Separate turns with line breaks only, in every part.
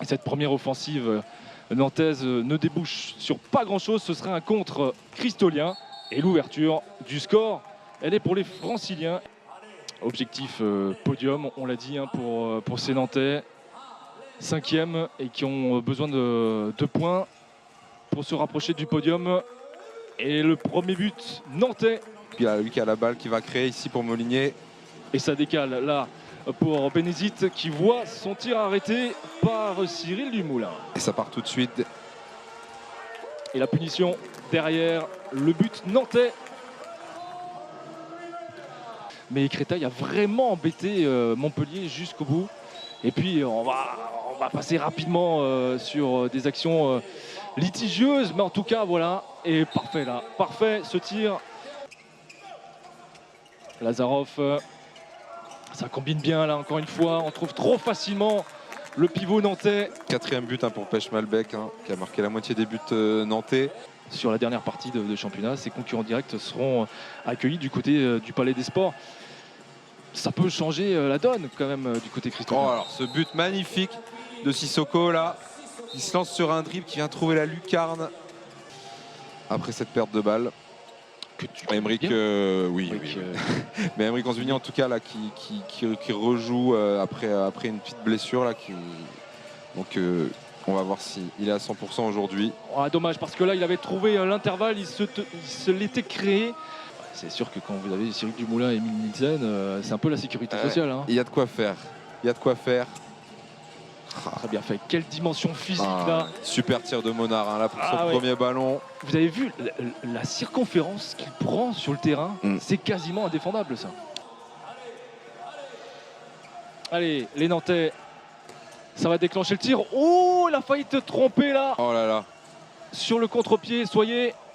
Cette première offensive nantaise ne débouche sur pas grand-chose. Ce serait un contre cristolien. Et l'ouverture du score, elle est pour les Franciliens. Objectif podium, on l'a dit, hein, pour ces Nantais. 5e et qui ont besoin de 2 points pour se rapprocher du podium. Et le premier but nantais.
Puis lui qui a la balle qui va créer ici pour Molinier.
Et ça décale là pour Bénézit qui voit son tir arrêté par Cyril Dumoulin.
Et ça part tout de suite.
Et la punition derrière le but nantais. Mais Créteil a vraiment embêté Montpellier jusqu'au bout. Et puis on va passer rapidement sur des actions litigieuses. Mais en tout cas voilà. Et parfait là. Parfait ce tir. Lazarov. Ça combine bien là encore une fois. On trouve trop facilement le pivot nantais.
4e but hein, pour Pêche Malbec hein, qui a marqué la moitié des buts nantais.
Sur la dernière partie de championnat, ses concurrents directs seront accueillis du côté du Palais des Sports. Ça peut changer la donne quand même du côté cristolien.
Oh, alors ce but magnifique de Sissoko là. Il se lance sur un dribble qui vient trouver la lucarne après cette perte de balle. Aymeric, oui. Mais Aymeric Anzuni en tout cas là qui rejoue après une petite blessure là donc on va voir s'il est à 100% aujourd'hui.
Oh, dommage parce que là il avait trouvé l'intervalle, il se l'était créé. C'est sûr que quand vous avez Cyril Dumoulin et Emile Nielsen, c'est un peu la sécurité sociale. Hein.
Il y a de quoi faire. Il y a de quoi faire.
Très bien fait. Quelle dimension physique là.
Super tir de Monard hein, là pour son premier ballon.
Vous avez vu la circonférence qu'il prend sur le terrain. C'est quasiment indéfendable ça. Allez, les Nantais. Ça va déclencher le tir. Oh, il a failli te tromper là.
Oh là là.
Sur le contre-pied,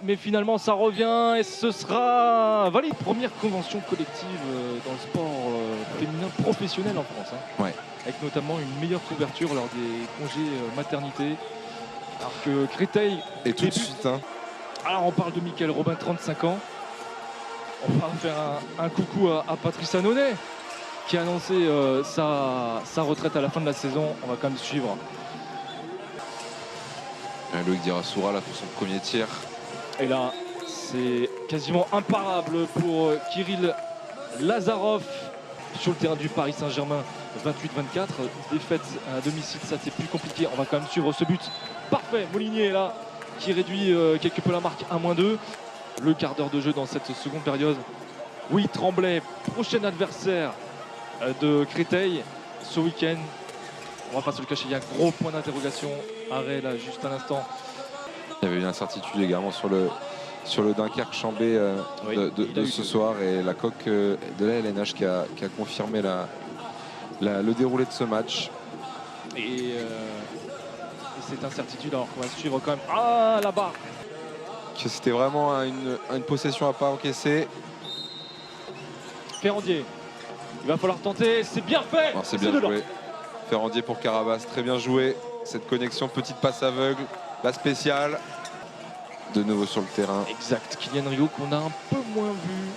mais finalement ça revient et ce sera valide. Première convention collective dans le sport féminin professionnel en France. Hein.
Ouais.
Avec notamment une meilleure couverture lors des congés maternité. Alors que Créteil.
Et tout de suite. Hein.
Alors on parle de Mickaël Robin, 35 ans. On va faire un coucou à Patrice Annonay qui a annoncé sa retraite à la fin de la saison. On va quand même suivre.
Loïc Dirassoura là pour son premier tir.
Et là, c'est quasiment imparable pour Kirill Lazarov sur le terrain du Paris Saint-Germain. 28-24, défaite à domicile, ça c'est plus compliqué. On va quand même suivre ce but. Parfait, Molinier est là, qui réduit quelque peu la marque à -2. Le quart d'heure de jeu dans cette seconde période. Oui, Tremblay, prochain adversaire de Créteil ce week-end. On va pas se le cacher, il y a un gros point d'interrogation. Arrêt là, juste à l'instant.
Il y avait une incertitude également sur le Dunkerque Chambé de ce soir et la coque de la LNH qui a confirmé le déroulé de ce match.
Et cette incertitude, alors qu'on va suivre quand même. Ah, là-bas.
C'était vraiment une possession à pas encaisser.
Ferrandier, il va falloir tenter, c'est bien fait.
C'est bien joué. Ferrandier pour Carabas, très bien joué. Cette connexion, petite passe aveugle, la spéciale. De nouveau sur le terrain.
Exact, Kylian Rigaud qu'on a un peu moins vu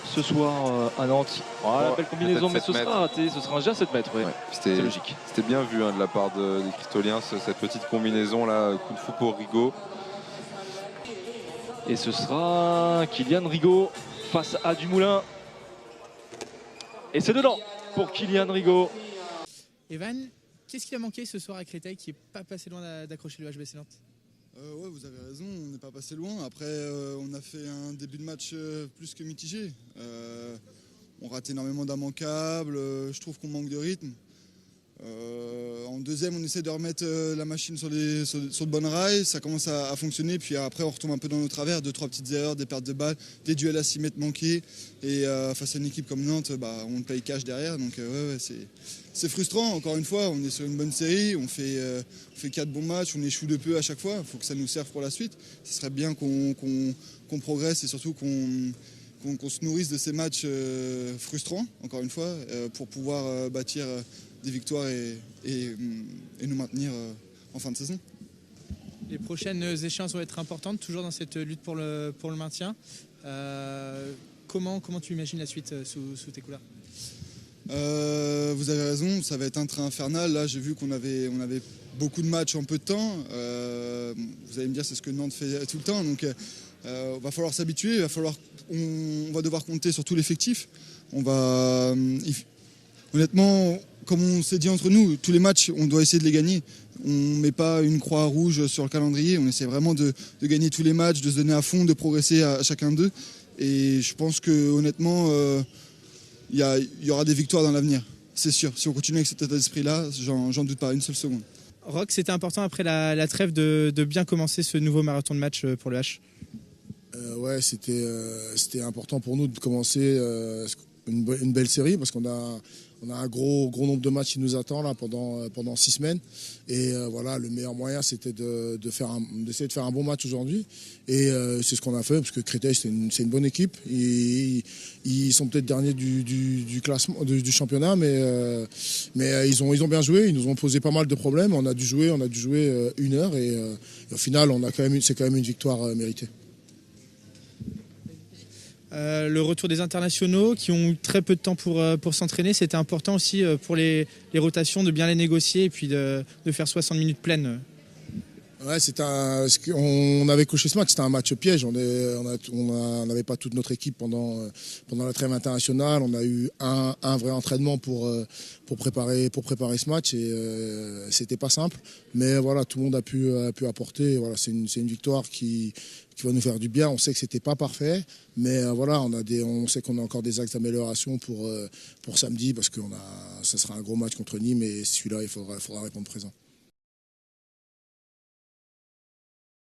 ce soir à Nantes. La belle combinaison, mais ce sera raté, ce sera un G à 7 mètres. Ouais.
C'était logique. C'était bien vu de la part des Cristoliens, cette petite combinaison là, coup de fou pour Rigaud.
Et ce sera Kylian Rigaud face à Dumoulin. Et c'est dedans pour Kylian Rigaud.
Evan, qu'est-ce qui a manqué ce soir à Créteil qui n'est pas passé loin d'accrocher le HBC Nantes?
Ouais, vous avez raison, on n'est pas passé loin. Après, on a fait un début de match plus que mitigé. On rate énormément d'immanquables, je trouve qu'on manque de rythme. En deuxième, on essaie de remettre la machine sur le bon rail, ça commence à fonctionner, puis après on retombe un peu dans nos travers, 2-3 petites erreurs, des pertes de balles, des duels à 6 mètres manqués, et face à une équipe comme Nantes, on paye cash derrière, donc c'est frustrant. Encore une fois, on est sur une bonne série, on fait 4 bons matchs, on échoue de peu à chaque fois, il faut que ça nous serve pour la suite. Ce serait bien qu'on progresse et surtout qu'on se nourrisse de ces matchs frustrants, encore une fois, pour pouvoir bâtir des victoires et nous maintenir en fin de saison.
Les prochaines échéances vont être importantes, toujours dans cette lutte pour le maintien. Comment tu imagines la suite sous tes couleurs?
Vous avez raison, ça va être un train infernal. Là, j'ai vu qu'on avait beaucoup de matchs en peu de temps. Vous allez me dire, c'est ce que Nantes fait tout le temps. Donc, va falloir s'habituer. On va devoir compter sur tout l'effectif. Honnêtement, comme on s'est dit entre nous, tous les matchs, on doit essayer de les gagner. On ne met pas une croix rouge sur le calendrier. On essaie vraiment de gagner tous les matchs, de se donner à fond, de progresser à chacun d'eux. Et je pense que honnêtement, il y aura des victoires dans l'avenir. C'est sûr. Si on continue avec cet état d'esprit-là, j'en doute pas une seule seconde.
Roch, c'était important après la trêve de bien commencer ce nouveau marathon de match pour le H.
Ouais, c'était important pour nous de commencer une belle série parce qu'on a un gros nombre de matchs qui nous attend là pendant 6 semaines. Et voilà, le meilleur moyen c'était d'essayer de faire un bon match aujourd'hui. Et c'est ce qu'on a fait parce que Créteil c'est une bonne équipe. Ils sont peut-être derniers du classement du championnat, mais ils ont bien joué. Ils nous ont posé pas mal de problèmes. On a dû jouer 1 heure et au final c'est quand même une victoire méritée.
Le retour des internationaux qui ont eu très peu de temps pour s'entraîner, c'était important aussi pour les rotations de bien les négocier et puis de faire 60 minutes pleines.
Ouais, on avait coché ce match, c'était un match piège. On n'avait pas toute notre équipe pendant la trêve internationale. On a eu un vrai entraînement pour préparer ce match et c'était pas simple. Mais voilà, tout le monde a pu apporter. Voilà, c'est une victoire qui va nous faire du bien. On sait que c'était pas parfait, mais voilà, on sait qu'on a encore des axes d'amélioration pour samedi parce que ça sera un gros match contre Nîmes et celui-là, il faudra répondre présent.